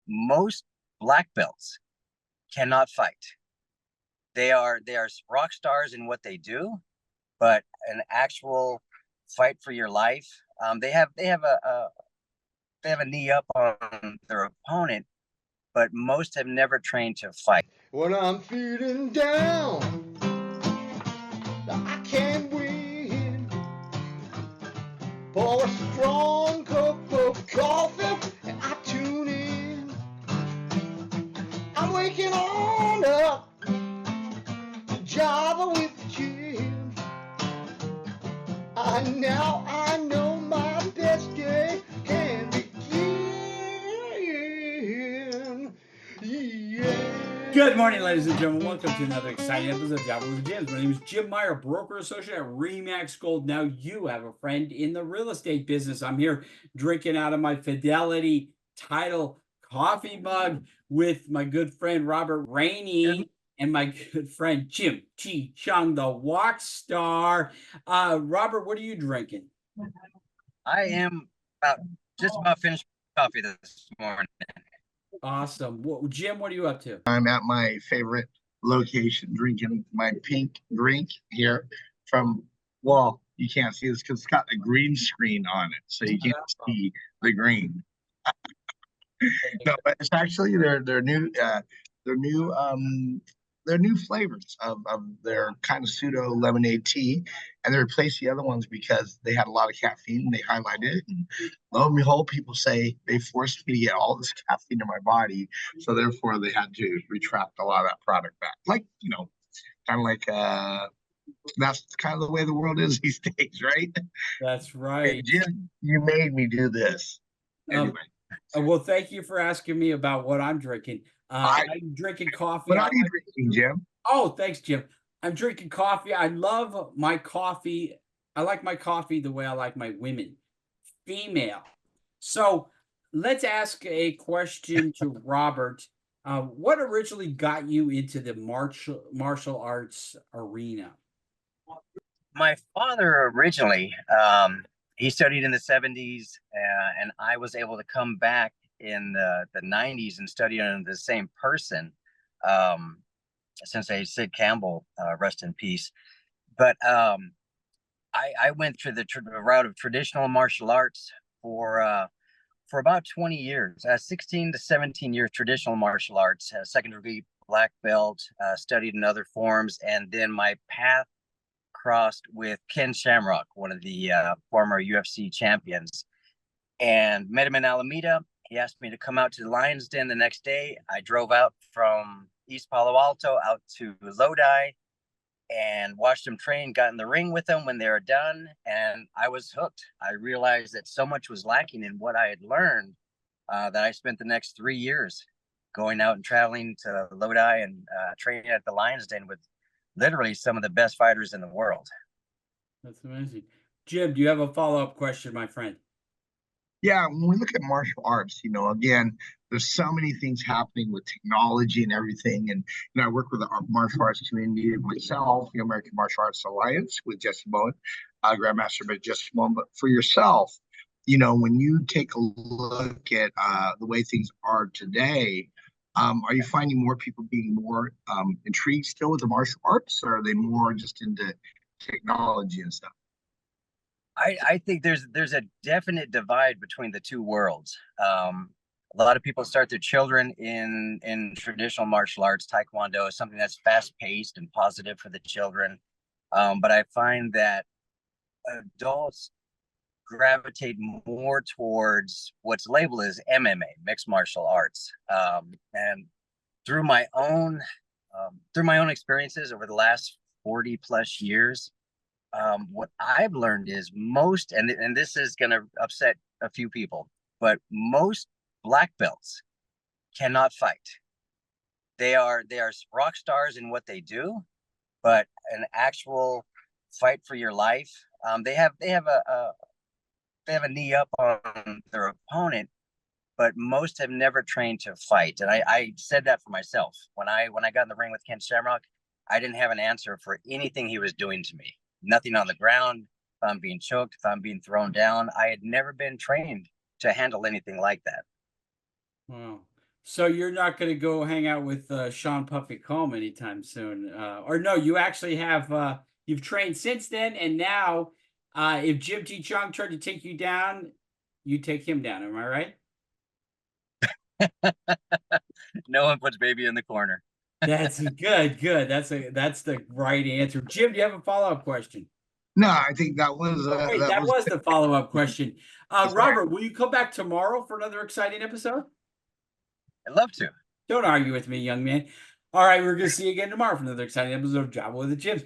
most black belts cannot fight. They are rock stars in what they do, but an actual fight for your life. They have a knee up on their opponent, but most have never trained to fight. When I'm feeling down, I can't win. Pour a strong cup of coffee and I tune in. I'm waking on up to Java with Jim. I know my best day can begin. Yeah. Good morning, ladies and gentlemen. Welcome to another exciting episode of Java with Jim. My name is Jim Meyer, broker associate at Remax Gold. Now you have a friend in the real estate business. I'm here drinking out of my Fidelity Title coffee mug with my good friend Robert Raney and my good friend Chong the Wok Star. Robert, what are you drinking? I am just about finished coffee this morning. Awesome. Jim, what are you up to? I'm at my favorite location drinking my pink drink here from, well, you can't see this because it's got a green screen on it, so you can't see the green. No, but it's actually their new flavors of their kind of pseudo lemonade tea, and they replaced the other ones because they had a lot of caffeine. They highlighted it, and lo and behold, people say they forced me to get all this caffeine in my body, so therefore they had to retract a lot of that product back. Like, kind of like that's kind of the way the world is these days, right? That's right. Hey, Jim, you made me do this. Anyway. Well, thank you for asking me about what I'm drinking. I'm drinking coffee. What are you drinking, Jim? Oh, thanks, Jim. I'm drinking coffee. I love my coffee. I like my coffee the way I like my women, female. So let's ask a question to Robert. What originally got you into the martial arts arena? My father originally, he studied in the 70s, and I was able to come back in the 90s and study under the same person, Sensei Sid Campbell, rest in peace. But I went through the route of traditional martial arts for about 20 years, 16 to 17 years traditional martial arts, second degree black belt, studied in other forms, and then my path crossed with Ken Shamrock, one of the former UFC champions, and met him in Alameda. He asked me to come out to the Lion's Den the next day. I drove out from East Palo Alto out to Lodi and watched him train, got in the ring with him when they were done, and I was hooked. I realized that so much was lacking in what I had learned that I spent the next 3 years going out and traveling to Lodi and training at the Lion's Den with literally some of the best fighters in the world. That's amazing. Jim, do you have a follow-up question, my friend? Yeah, when we look at martial arts, again, there's so many things happening with technology and everything. And, I work with the martial arts community myself, the American Martial Arts Alliance with Jesse Bowen, Grandmaster Jesse Bowen. But for yourself, when you take a look at the way things are today, are you finding more people being more intrigued still with the martial arts, or are they more just into technology and stuff? I think there's a definite divide between the two worlds. A lot of people start their children in traditional martial arts, taekwondo, something that's fast paced and positive for the children. But I find that adults gravitate more towards what's labeled as MMA, mixed martial arts. And through my own experiences over the last 40 plus years, what I've learned is most, and this is going to upset a few people, but most black belts cannot fight. They are rock stars in what they do, but an actual fight for your life. They have a knee up on their opponent, but most have never trained to fight. And I said that for myself. When I got in the ring with Ken Shamrock, I didn't have an answer for anything he was doing to me. Nothing on the ground. If I'm being choked, if I'm being thrown down, I had never been trained to handle anything like that. Wow. So you're not going to go hang out with Sean Puffy Combs anytime soon, or no? You actually have. You've trained since then, and now, if Jim T. Chong tried to take you down, you take him down. Am I right? No one puts baby in the corner. That's good. Good. That's the right answer. Jim, do you have a follow-up question? No, I think that was Wait, that was the follow-up question. Robert, will you come back tomorrow for another exciting episode? I'd love to. Don't argue with me, young man. All right, we're going to see you again tomorrow for another exciting episode of Java with the Gyms.